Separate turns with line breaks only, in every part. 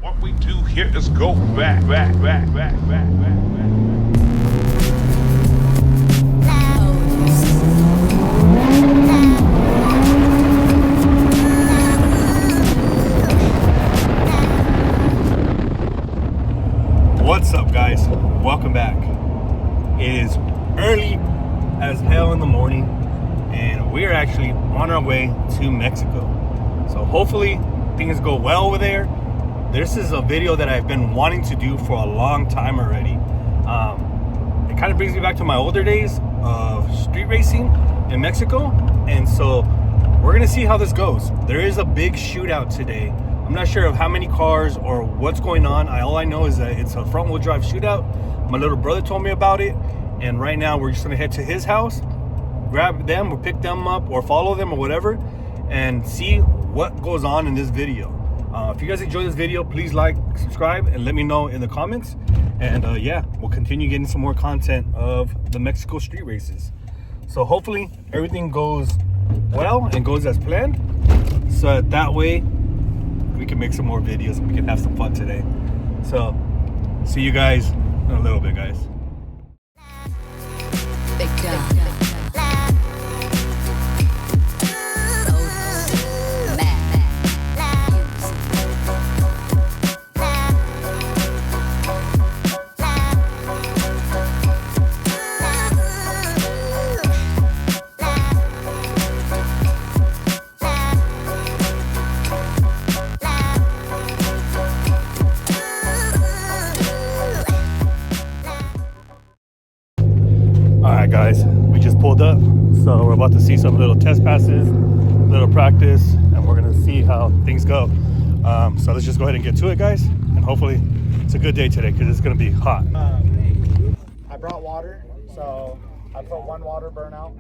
What we do here is go back.
What's up, guys? Welcome back. It is early as hell in the morning, and we're actually on our way to Mexico. So hopefully things go well over there. This is a video that I've been wanting to do for a long time already. It kind of brings me back to my older days of street racing in Mexico, and so we're gonna see how this goes. There is a big shootout today. I'm not sure of how many cars or what's going on. All I know is that it's a front wheel drive shootout. My little brother told me about it, and right now we're just gonna head to his house, grab them or pick them up or follow them or whatever, and see what goes on in this video. If you guys enjoy this video, please like, subscribe, and let me know in the comments. And yeah, we'll continue getting some more content of the Mexico street races. So hopefully everything goes well and goes as planned, so that way we can make some more videos and we can have some fun today. So see you guys in a little bit, guys. Alright guys, we just pulled up, so we're about to see some little test passes, little practice, and we're gonna see how things go. So let's just go ahead and get to it, guys, and hopefully it's a good day today because it's gonna be hot.
I brought water, so I put one water burnout.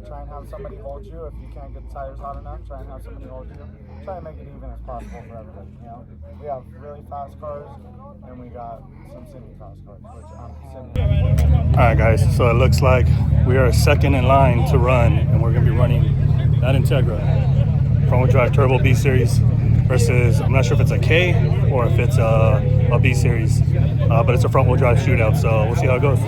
Try and have somebody hold you. If you can't get the tires hot enough, try and have somebody hold you. Try and make it even as possible for everybody. You know, we have really fast cars, and we got some semi-fast cars, which I'm semi.
Alright guys, so it looks like we are second in line to run, and we're gonna be running that Integra front wheel drive turbo B series versus, I'm not sure if it's a K or if it's a B series, but it's a front wheel drive shootout, so we'll see how it goes.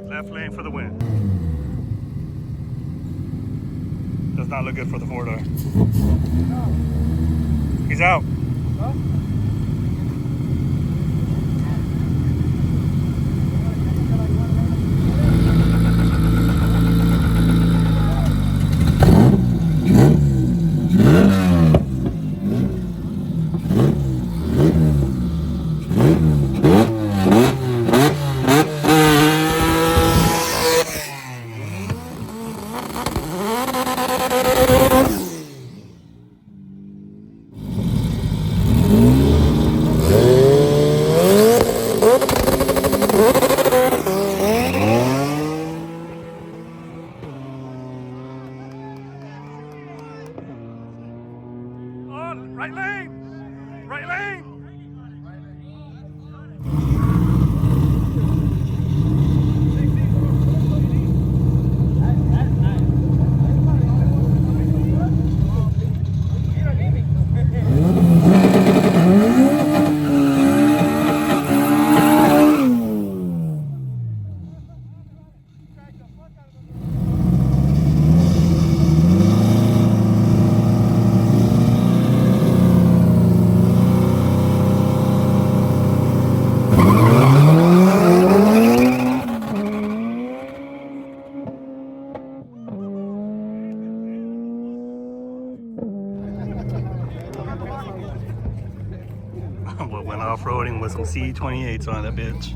Left lane for the win. Does not look good for the four-door. He's out. Huh? Right lane! Right lane! off-roading with some C28s on that bitch.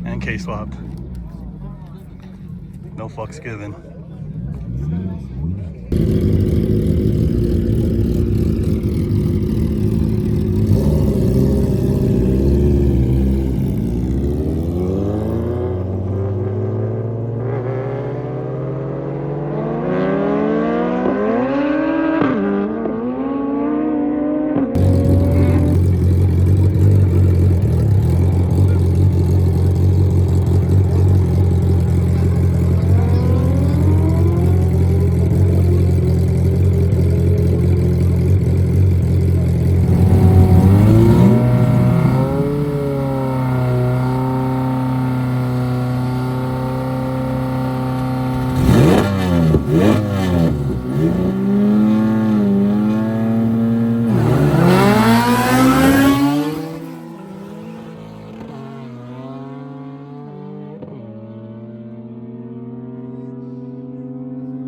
And K-swapped. No fucks given.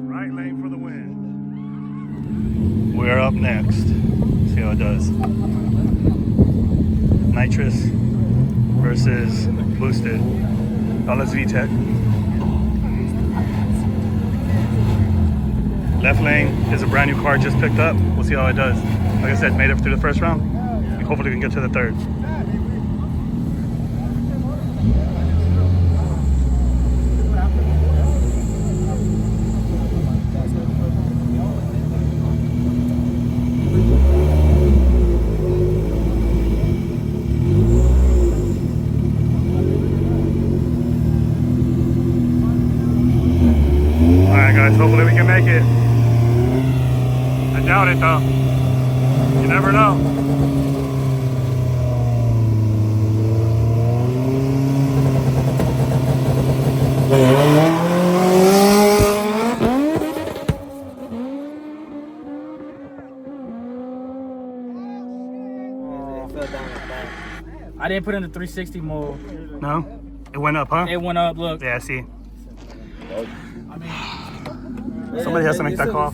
Right lane for the win. We're up next. See how it does. Nitrous versus boosted. Let's VTEC. Left lane is a brand new car just picked up. We'll see how it does. Like I said, made it through the first round. Hopefully we can get to the third. Hopefully we can make it. I doubt it though. You never know.
I didn't put in the 360 mode.
No? It went up, huh?
It went up, look.
Yeah, I see. Somebody has to make that call.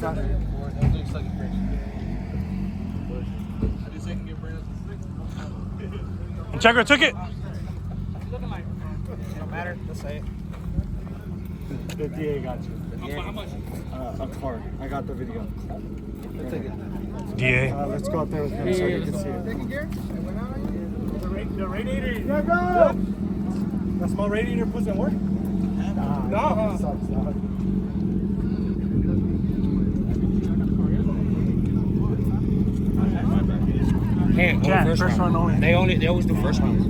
And Checker took it.
It don't matter. Just say it. The DA got you. How much? A card. I got the video.
DA.
Let's go up there with him so you can see it. The radiator. Yeah, go! That small radiator doesn't work? No. Sucks, dog.
Hey,
Yeah, first round only.
They always do first rounds.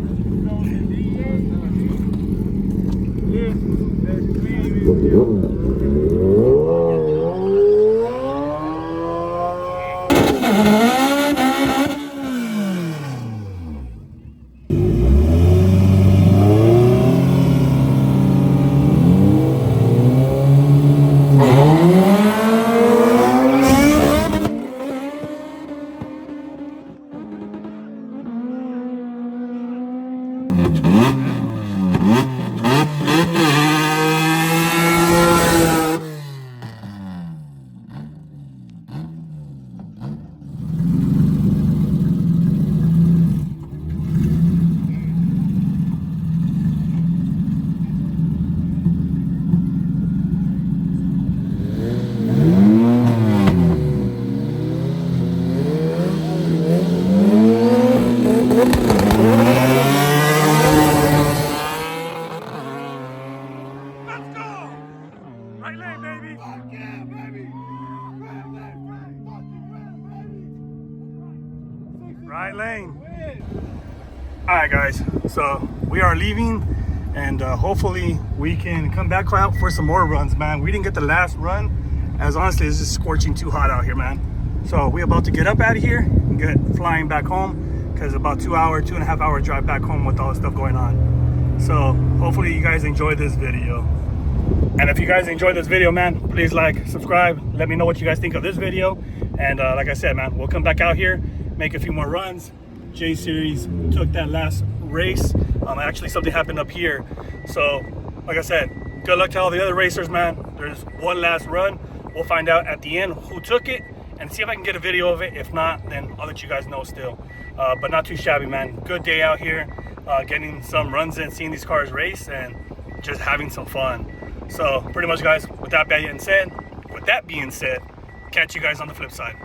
Right lane. All right, guys. So we are leaving, and hopefully we can come back out for some more runs, man. We didn't get the last run, as honestly, it's just scorching too hot out here, man. So we're about to get up out of here and get flying back home, because about 2.5 hour drive back home with all the stuff going on. So hopefully you guys enjoyed this video. And if you guys enjoyed this video, man, please like, subscribe, let me know what you guys think of this video. And like I said, man, we'll come back out here, make a few more runs. J Series took that last race. Actually, something happened up here. So, like I said, good luck to all the other racers, man. There's one last run. We'll find out at the end who took it, and see if I can get a video of it. If not, then I'll let you guys know still. But not too shabby, man. Good day out here, getting some runs in, seeing these cars race, and just having some fun. So pretty much, guys, with that being said, catch you guys on the flip side.